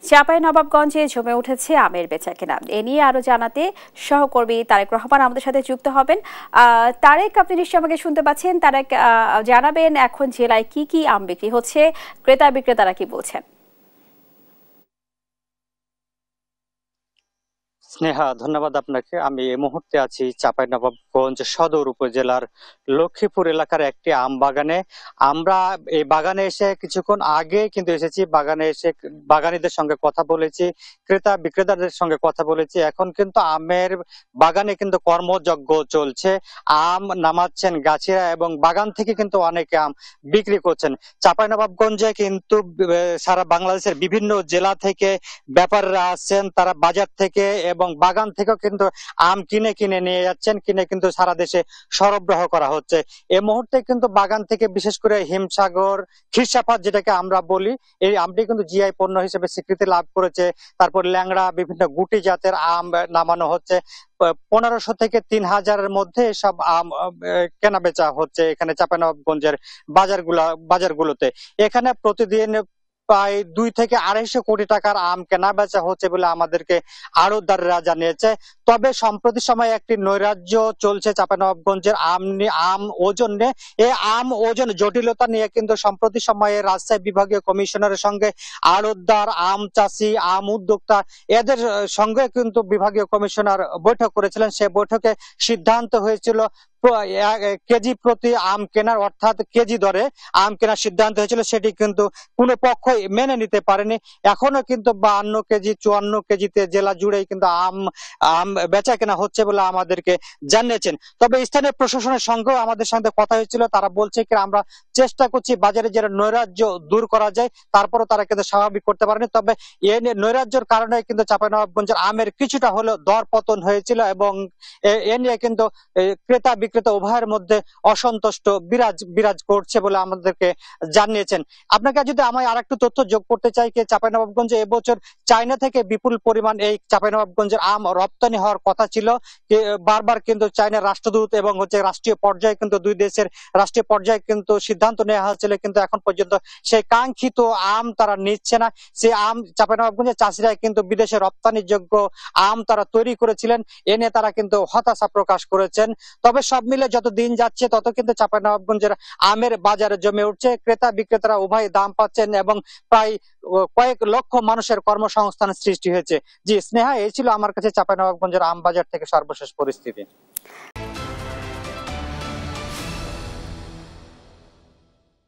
চাঁপাইনবাবগঞ্জে জমে উঠেছে আমের বেচাকেনা। এ নিয়ে আরো জানাতে সহকর্মী তারেক রহমান আমাদের সাথে যুক্ত হবেন। তারেক, আপনি নিশ্চয়ই আমাকে শুনতে পাচ্ছেন। তারেক, জানাবেন এখন জেলায় কি কি আম বিক্রি হচ্ছে, ক্রেতা বিক্রেতারা কি বলছেন? স্নেহা, ধন্যবাদ আপনাকে। আমি এই মুহূর্তে আছি চাঁপাইনবাবগঞ্জ সদর উপজেলার লক্ষ্মীপুর এলাকার একটি আম বাগানে। আমরা এই বাগানে এসে কিছুক্ষণ আগে কিন্তু এসেছি। বাগানে এসে বাগানীদের সঙ্গে কথা বলেছি, ক্রেতা বিক্রেতাদের সঙ্গে কথা বলেছি। এখন কিন্তু আমের বাগানে কিন্তু কর্মযজ্ঞ চলছে। আম নামাচ্ছেন গাছিরা এবং বাগান থেকে কিন্তু অনেকে আম বিক্রি করছেন। চাঁপাইনবাবগঞ্জে কিন্তু সারা বাংলাদেশের বিভিন্ন জেলা থেকে ব্যাপারীরা আসছেন, তারা বাজার থেকে এবং বাগান থেকেও কিন্তু আম কিনে কিনে নিয়ে যাচ্ছেন, কিনে কিন্তু সারা দেশে সরবরাহ করা হচ্ছে। এই মুহূর্তে কিন্তু বাগান থেকে বিশেষ করে হিমসাগর, খিরসাপাত যেটাকে আমরা বলি, এই আমটি কিন্তু জিআই পণ্য হিসেবে স্বীকৃতি লাভ করেছে। তারপর ল্যাংড়া বিভিন্ন গুটি জাতের আম নামানো হচ্ছে। 1500 থেকে 3000-এর মধ্যে সব আম কেনা বেচা হচ্ছে এখানে চাঁপাইনবাবগঞ্জের বাজারগুলোতে। এখানে প্রতিদিন প্রায় 2 থেকে 250 কোটি টাকার আম কেনা বেচা হচ্ছে বলে আমাদেরকে আড়তদাররা জানিয়েছে। তবে সম্প্রতি সময়ে একটি নৈরাজ্য চলছে চাঁপাইনবাবগঞ্জের আম ওজন নিয়ে। এই আম ওজন জটিলতা নিয়ে কিন্তু সম্প্রতি সময়ে রাজশাহী বিভাগীয় কমিশনারের সঙ্গে আড়তদার, আম চাষি, আম উদ্যোক্তা এদের সঙ্গে কিন্তু বিভাগীয় কমিশনার বৈঠক করেছিলেন। সে বৈঠকে সিদ্ধান্ত হয়েছিল কেজি প্রতি আম কেনার, অর্থাৎ কেজি দরে আম কেনার সিদ্ধান্ত হয়েছিল। সেটি কিন্তু কোনো পক্ষই মেনে নিতে পারেনি। এখনো কিন্তু 52 কেজি 54 কেজিতে জেলা জুড়েই কিন্তু আম আম বেচা কেনা হচ্ছে বলে আমাদেরকে জানিয়েছেন। তবে স্থানীয় প্রশাসনের সঙ্গেও আমাদের সঙ্গে কথা হয়েছিল। তারা বলছে কি আমরা চেষ্টা করছি বাজারে যে নৈরাজ্য দূর করা যায়, তারপরও তারা কিন্তু স্বাভাবিক করতে পারেনি। তবে এই নৈরাজ্যের কারণে কিন্তু চাঁপাইনবাবগঞ্জের আমের কিছুটা হলেও দর পতন হয়েছিল এবং এ নিয়ে কিন্তু ক্রেতা বিক্রেতা উভয়ের মধ্যে অসন্তুষ্ট বিরাজ করছে বলে আমাদেরকে জানিয়েছেন। আপনাকে যদি আমি আরেকটু তথ্য যোগ করতে চাই, যে চাঁপাইনবাবগঞ্জে এবছর চায়না থেকে বিপুল পরিমাণ এই চাঁপাইনবাবগঞ্জের আম রপ্তানি হওয়ার কথা ছিল। বারবার কিন্তু চায়নার রাষ্ট্রদূত এবং রাষ্ট্রীয় পর্যায়ে কিন্তু দুই দেশের রাষ্ট্রীয় পর্যায়ে কিন্তু সিদ্ধান্ত নেওয়া হয়েছিল, কিন্তু এখন পর্যন্ত সেই কাঙ্ক্ষিত আম তারা নিচ্ছে না। সেই আম চাঁপাইনবাবগঞ্জের চাষিরা কিন্তু বিদেশে রপ্তানির যোগ্য আম তারা তৈরি করেছিলেন। এ নিয়ে তারা কিন্তু হতাশা প্রকাশ করেছেন। তবে সব মিলে যত দিন যাচ্ছে তত কিন্তু চাঁপাইনবাবগঞ্জের আমের বাজারে জমে উঠছে। ক্রেতা বিক্রেতারা উভয় দাম পাচ্ছেন এবং প্রায় কয়েক লক্ষ মানুষের কর্মসংস্থান সৃষ্টি হয়েছে। জি স্নেহা, এই ছিল আমার কাছে চাঁপাইনবাবগঞ্জের আম বাজার থেকে সর্বশেষ পরিস্থিতি।